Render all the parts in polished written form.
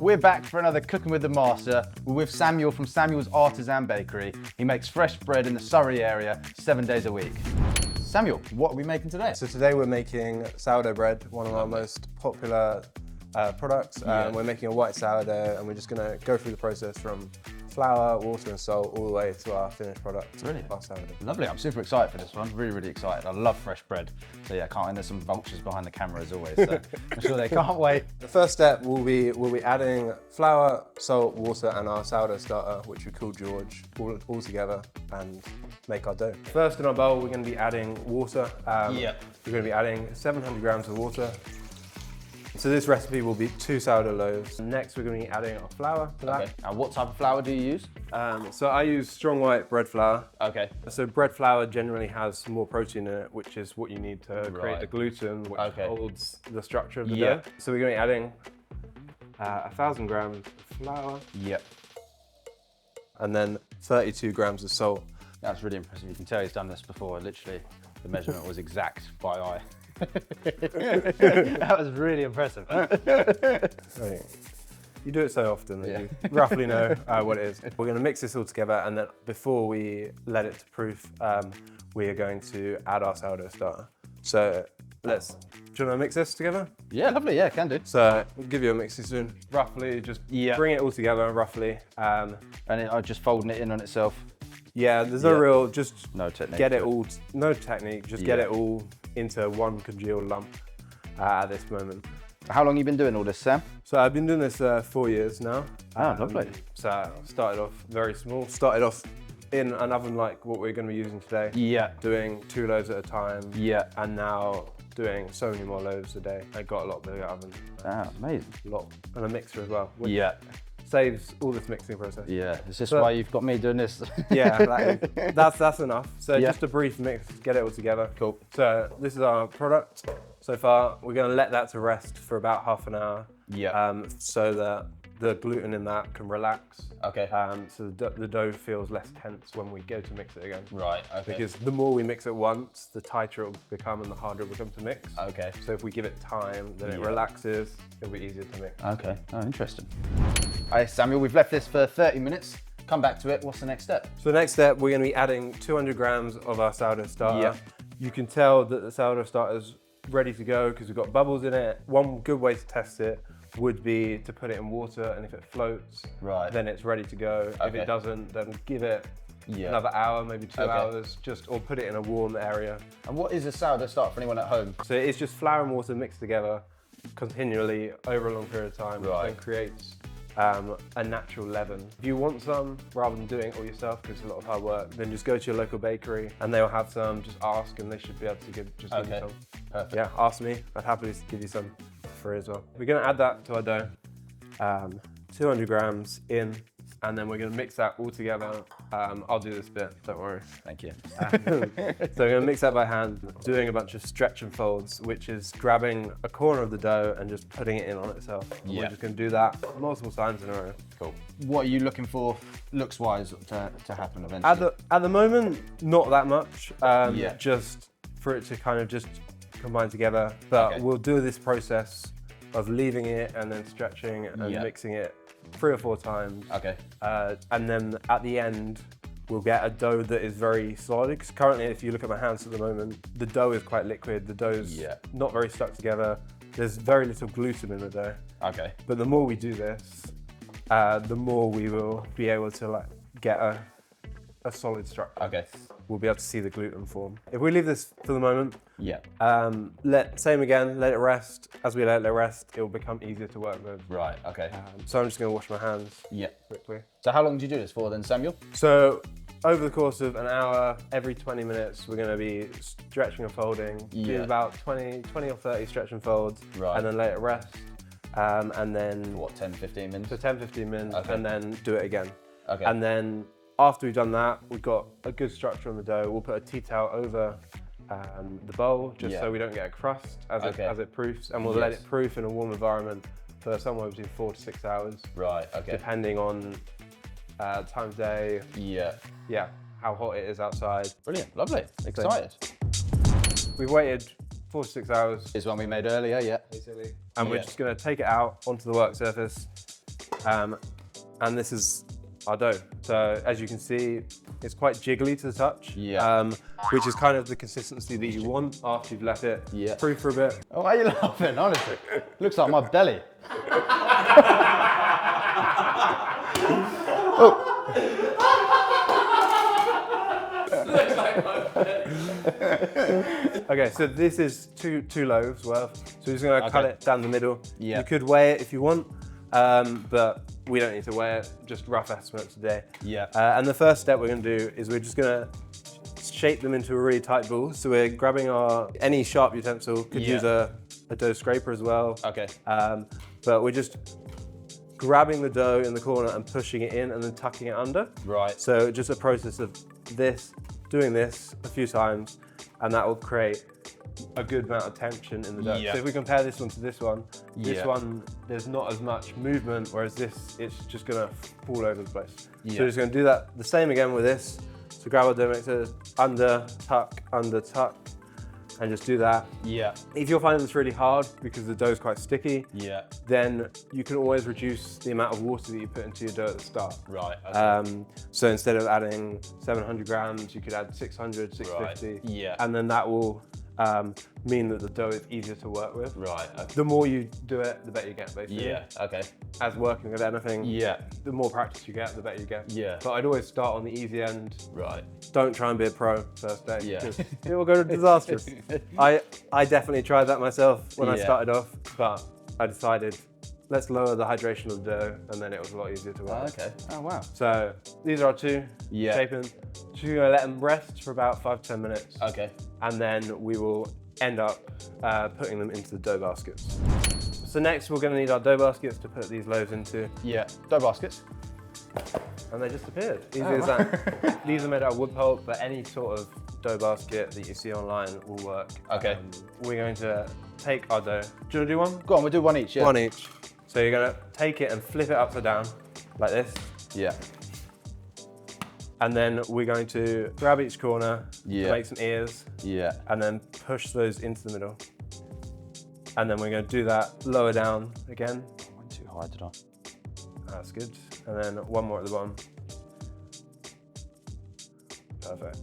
We're back for another Cooking with the Master. We're with Samuel from Samuel's Artisan Bakery. He makes fresh bread in the Surrey area 7 days a week. Samuel, what are we making today? So today we're making sourdough bread, one of our most popular products. We're making a white sourdough, and we're just going to go through the process from flour, water and salt all the way to our finished product. Brilliant. Our sourdough. Lovely, I'm super excited for this one. Really, really excited. I love fresh bread. So yeah, can't, and there's some vultures behind the camera as always, so I'm sure they can't wait. The first step we'll be adding flour, salt, water and our sourdough starter, which we call George, all together and make our dough. First in our bowl we're going to be adding water. We're going to be adding 700 grams of water. So this recipe will be 2 sourdough loaves. Next we're going to be adding our flour to that. Okay. And what type of flour do you use? So I use strong white bread flour. Okay. So bread flour generally has more protein in it, which is what you need to create the gluten, which holds the structure of the dough. So we're going to be adding 1,000 grams of flour. Yep. And then 32 grams of salt. That's really impressive. You can tell he's done this before. Literally, the measurement was exact by eye. That was really impressive. You do it so often that you roughly know what it is. We're going to mix this all together, and then before we let it to proof, we are going to add our sourdough starter. So do you want to mix this together? Yeah, lovely, yeah, can do. So we'll give you a mixing spoon. Roughly, just bring it all together, roughly. And then I'm just folding it in on itself. Yeah, there's no real, just no technique. Get it all, no technique, just get it all into one congealed lump at this moment. How long have you been doing all this, Sam? So I've been doing this 4 years now. Oh, lovely. So I started off very small. Started off in an oven like what we're going to be using today. Yeah. Doing 2 loaves at a time. Yeah. And now doing so many more loaves a day. I got a lot bigger oven. Ah, amazing. A lot. And a mixer as well. Yeah. Saves all this mixing process. Yeah, is this why you've got me doing this? Yeah, that's enough. So just a brief mix, get it all together. Cool. So this is our product so far. We're going to let that to rest for about half an hour. Yeah. So that the gluten in that can relax. Okay. So the dough feels less tense when we go to mix it again. Right, okay. Because the more we mix it once, the tighter it will become and the harder it will become to mix. Okay. So if we give it time, then it relaxes, it'll be easier to mix. Okay, oh, interesting. All right, Samuel, we've left this for 30 minutes. Come back to it, what's the next step? So the next step, we're going to be adding 200 grams of our sourdough starter. You can tell that the sourdough starter is ready to go because we've got bubbles in it. One good way to test it would be to put it in water, and if it floats, then it's ready to go. If it doesn't, then give it another hour, maybe 2 hours, or put it in a warm area. And what is a sourdough starter for anyone at home? So it's just flour and water mixed together continually over a long period of time and creates a natural leaven. If you want some, rather than doing it all yourself, because it's a lot of hard work, then just go to your local bakery and they'll have some. Just ask and they should be able to give you some. Perfect. Yeah, ask me. I'd happily give you some for free as well. We're going to add that to our dough. 200 grams in, and then we're going to mix that all together. I'll do this bit, don't worry. Thank you. So we're going to mix that by hand, doing a bunch of stretch and folds, which is grabbing a corner of the dough and just putting it in on itself. And we're just going to do that multiple times in a row. Cool. What are you looking for, looks-wise, to happen eventually? At the moment, not that much. Just for it to kind of just combine together. But we'll do this process of leaving it and then stretching and mixing it 3 or 4 times. Okay. And then at the end, we'll get a dough that is very solid. Because currently, if you look at my hands at the moment, the dough is quite liquid. The dough's not very stuck together. There's very little gluten in the dough. Okay. But the more we do this, the more we will be able to get a solid structure. Okay. We'll be able to see the gluten form. If we leave this for the moment, same again, let it rest. As we let it rest, it will become easier to work with. Right, okay. So I'm just gonna wash my hands quickly. So how long do you do this for then, Samuel? So over the course of an hour, every 20 minutes, we're gonna be stretching and folding. Do about 20 or 30 stretch and folds, and then let it rest. And then... What, 10, 15 minutes? So 10, 15 minutes, and then do it again. Okay. And then after we've done that, we've got a good structure on the dough. We'll put a tea towel over the bowl, just so we don't get a crust as it proofs, and we'll let it proof in a warm environment for somewhere between 4 to 6 hours. Right, okay. Depending on time of day. Yeah, how hot it is outside. Brilliant, lovely, excited. We've waited 4 to 6 hours. Is one we made earlier, basically. And we're just gonna take it out onto the work surface, And this is our dough. So as you can see, it's quite jiggly to the touch, which is kind of the consistency that you want after you've let it proof for a bit. Oh, why are you laughing, honestly? Looks like my belly. Okay, so this is two loaves worth. So we're just gonna cut it down the middle. Yeah. You could weigh it if you want, but we don't need to weigh it, just rough estimates today. Yeah. And the first step we're gonna do is we're just gonna shape them into a really tight ball. So we're grabbing any sharp utensil, could use a dough scraper as well. Okay. But we're just grabbing the dough in the corner and pushing it in and then tucking it under. Right. So just a process of doing this a few times, and that will create a good amount of tension in the dough. Yeah. So if we compare this one to this one, there's not as much movement, whereas this, it's just gonna fall over the place. Yeah. So we're just gonna do that the same again with this. So grab our dough mixer, under, tuck, and just do that. Yeah. If you're finding this really hard because the dough is quite sticky, then you can always reduce the amount of water that you put into your dough at the start. Right. Okay. So instead of adding 700 grams, you could add 600, 650. Right. Yeah. And then that will mean that the dough is easier to work with. Right. Okay. The more you do it, the better you get, basically. Yeah. Okay. As working with anything, Yeah. the more practice you get, the better you get. Yeah. But I'd always start on the easy end. Right. Don't try and be a pro first day. Yeah. Because it will go disastrous. I definitely tried that myself when I started off, but I decided let's lower the hydration of the dough, and then it was a lot easier to work. Okay. Oh wow. So these are our two. Yeah. Shaping. Just gonna let them rest for about 5 to 10 minutes. Okay. And then we will end up putting them into the dough baskets. So next we're gonna need our dough baskets to put these loaves into. Yeah. Dough baskets. And they just appeared. Easy as that. These are made out of wood pulp, but any sort of dough basket that you see online will work. Okay. We're going to take our dough. Do you want to do one? Go on, we'll do one each. Yeah. One each. So you're gonna take it and flip it upside down, like this. Yeah. And then we're going to grab each corner to make some ears. Yeah. And then push those into the middle. And then we're going to do that lower down again. I went too high, did I? That's good. And then one more at the bottom. Perfect.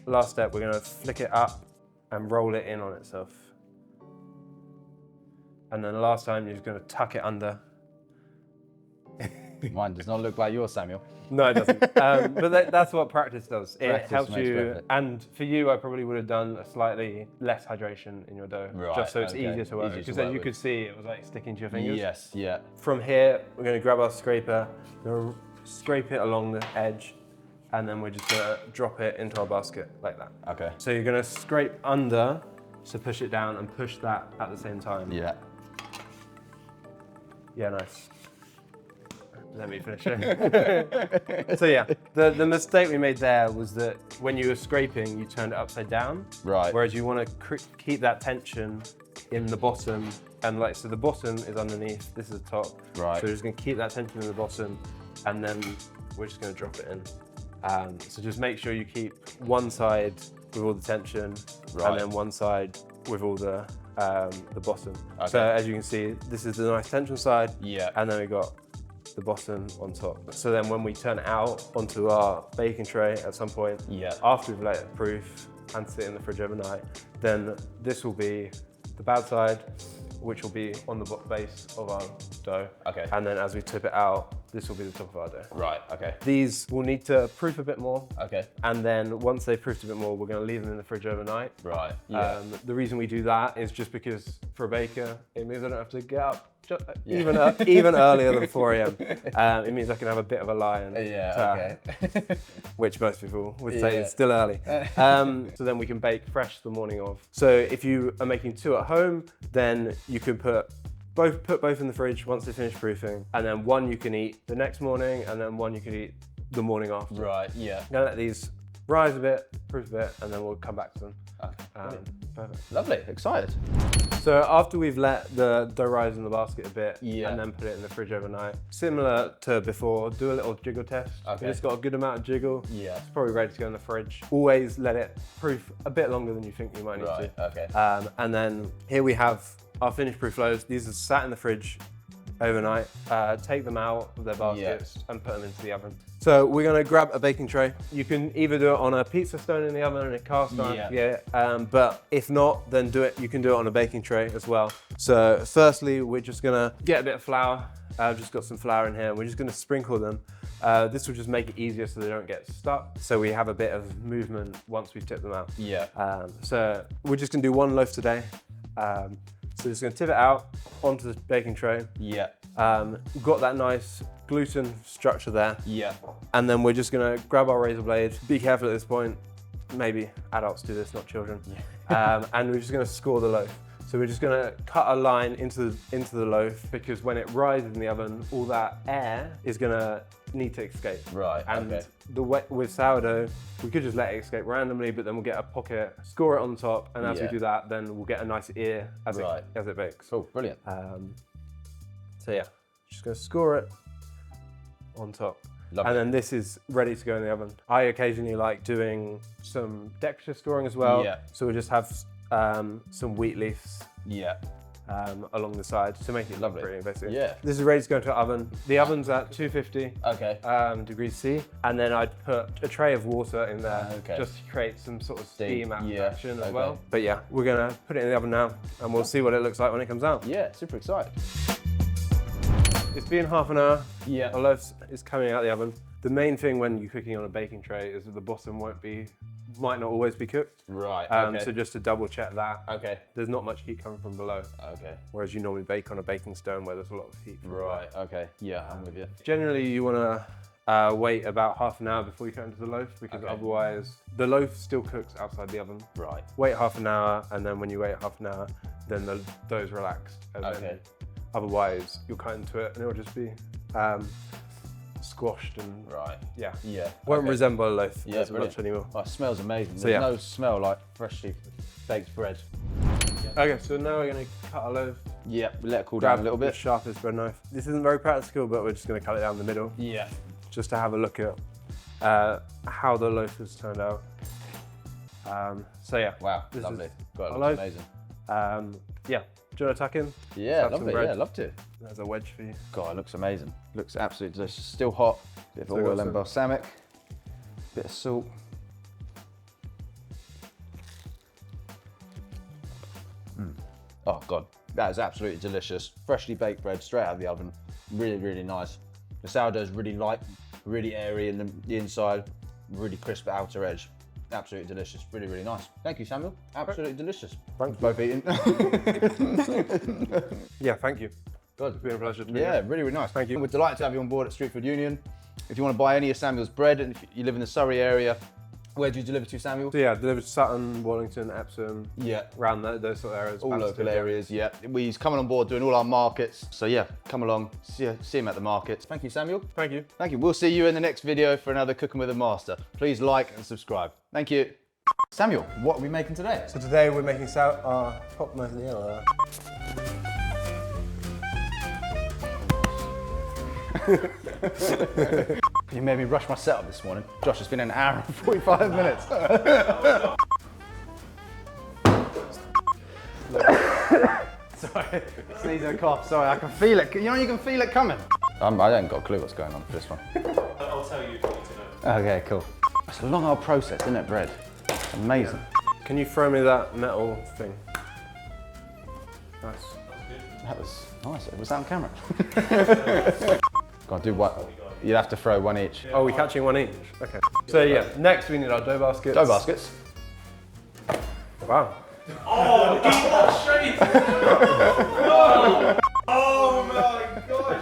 Last step, we're going to flick it up and roll it in on itself. And then the last time, you're just going to tuck it under. Mine does not look like yours, Samuel. No, it doesn't. But that's what practice does. It helps you. Perfect. And for you, I probably would have done a slightly less hydration in your dough, just so it's easier to work. Because as you could see, it was like sticking to your fingers. Yes, yeah. From here, we're going to grab our scraper, we're going to scrape it along the edge, and then we're just going to drop it into our basket like that. Okay. So you're going to scrape under to push it down and push that at the same time. Yeah. Yeah, nice. Let me finish it. So yeah, the mistake we made there was that when you were scraping, you turned it upside down. Right. Whereas you want to keep that tension in the bottom, and so the bottom is underneath, this is the top. Right. So we're just going to keep that tension in the bottom, and then we're just going to drop it in. So just make sure you keep one side with all the tension, and then one side with all the bottom. Okay. So as you can see, this is the nice tension side, and then we got the bottom on top. So then when we turn it out onto our baking tray at some point, after we've let it proof and sit in the fridge overnight, then this will be the bad side, which will be on the base of our dough. Okay. And then as we tip it out, this will be the top of our dough. Right, okay. These will need to proof a bit more. Okay. And then once they've proofed a bit more, we're going to leave them in the fridge overnight. Right, yeah. The reason we do that is just because for a baker, it means I don't have to get up even earlier than 4 a.m. It means I can have a bit of a lie and which most people would say is still early. So then we can bake fresh the morning of. So if you are making 2 at home, then you can put both in the fridge once they finish proofing, and then one you can eat the next morning, and then one you can eat the morning after. Right, yeah. I'm gonna let these rise a bit, proof a bit, and then we'll come back to them. Okay. Perfect. Lovely, excited. So after we've let the dough rise in the basket a bit, Yeah. and then put it in the fridge overnight, similar to before, do a little jiggle test. Okay. If it's got a good amount of jiggle, Yeah. it's probably ready to go in the fridge. Always let it proof a bit longer than you think you might need Right, to. okay. And then here we have our finished proof loaves. These are sat in the fridge overnight, take them out of their baskets and put them into the oven. So we're gonna grab a baking tray. You can either do it on a pizza stone in the oven and a cast iron, but if not, then you can do it on a baking tray as well. So firstly, we're just gonna get a bit of flour. I've just got some flour in here. We're just gonna sprinkle them. This will just make it easier so they don't get stuck. So we have a bit of movement once we tip them out. So we're just gonna do one loaf today. So just gonna tip it out onto the baking tray. We've got that nice gluten structure there. And then we're just gonna grab our razor blade. Be careful at this point. Maybe adults do this, not children. And we're just gonna score the loaf. So we're just gonna cut a line into the loaf, because when it rises in the oven, all that air is gonna need to escape. And with sourdough, we could just let it escape randomly, but then we'll get a pocket, score it on top, and as we do that, then we'll get a nice ear as it bakes. Oh, brilliant. So yeah, just gonna score it on top. And then this is ready to go in the oven. I occasionally like doing some decorative scoring as well. So we'll just have some wheat leaves along the side to make it pretty, basically. This is ready to go into the oven. The oven's at 250 degrees C, and then I'd put a tray of water in there just to create some sort of steam action as well. But yeah, we're gonna put it in the oven now, and we'll see what it looks like when it comes out. Super excited. It's been half an hour. The loaf is coming out of the oven. The main thing when you're cooking on a baking tray is that the bottom might not always be cooked. So just to double check that. There's not much heat coming from below. Whereas you normally bake on a baking stone where there's a lot of heat. I'm with you. Generally, you want to wait about half an hour before you cut into the loaf, because otherwise the loaf still cooks outside the oven. Wait half an hour, and then when you wait half an hour, then the dough's relaxed. And then otherwise, you'll cut into it and it'll just be squashed and won't resemble a loaf as much anymore. It smells amazing. There's no smell like freshly baked bread. Okay, so now we're going to cut a loaf. We let it cool down a little bit. The sharpest bread knife. This isn't very practical, but we're just going to cut it down the middle. Just to have a look at how the loaf has turned out. So yeah. Wow, this lovely. Is God, it looks amazing. Do you want to tuck in? Lovely. I'd love to. There's a wedge for you. God, it looks amazing. Looks absolutely delicious. Still hot. Bit of oil and balsamic. Bit of salt. Oh God, that is absolutely delicious. Freshly baked bread straight out of the oven. Really, really nice. The sourdough is really light, really airy in the inside, really crisp outer edge. Absolutely delicious, really, really nice. Thank you, Samuel. Absolutely delicious. Thanks. Both eating. Thank you. God, It's been a pleasure to be yeah, here. really, really nice. Thank you. We're delighted to have you on board at Street Food Union. If you want to buy any of Samuel's bread, and if you live in the Surrey area, where do you deliver to, Samuel? So yeah, delivered to Sutton, Wallington, Epsom, around those sort of areas. All local areas, He's coming on board doing all our markets. So yeah, come along, see him at the markets. Thank you, Samuel. Thank you. Thank you. We'll see you in the next video for another Cooking with a Master. Please like and subscribe. Thank you. Samuel, what are we making today? So today we're making topmost You made me rush my setup this morning. Josh, it's been an hour and 45 minutes. Sorry, sneeze and cough. Sorry, I can feel it. You know, you can feel it coming. I ain't got a clue what's going on for this one. I'll tell you if you need to know. Okay, cool. It's a long old process, isn't it, bread? It's amazing. Can you throw me that metal thing? Nice. That was nice. Was that on camera? Gotta do what? You'd have to throw one each. Oh, we're catching one each? Okay. So yeah, next we need our dough baskets. Dough baskets. Wow. Oh, he walked straight! Oh! Oh my gosh!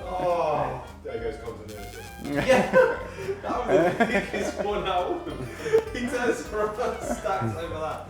Oh, there goes continuity. Yeah, that was the biggest one out of them. He turns around, stacks over that.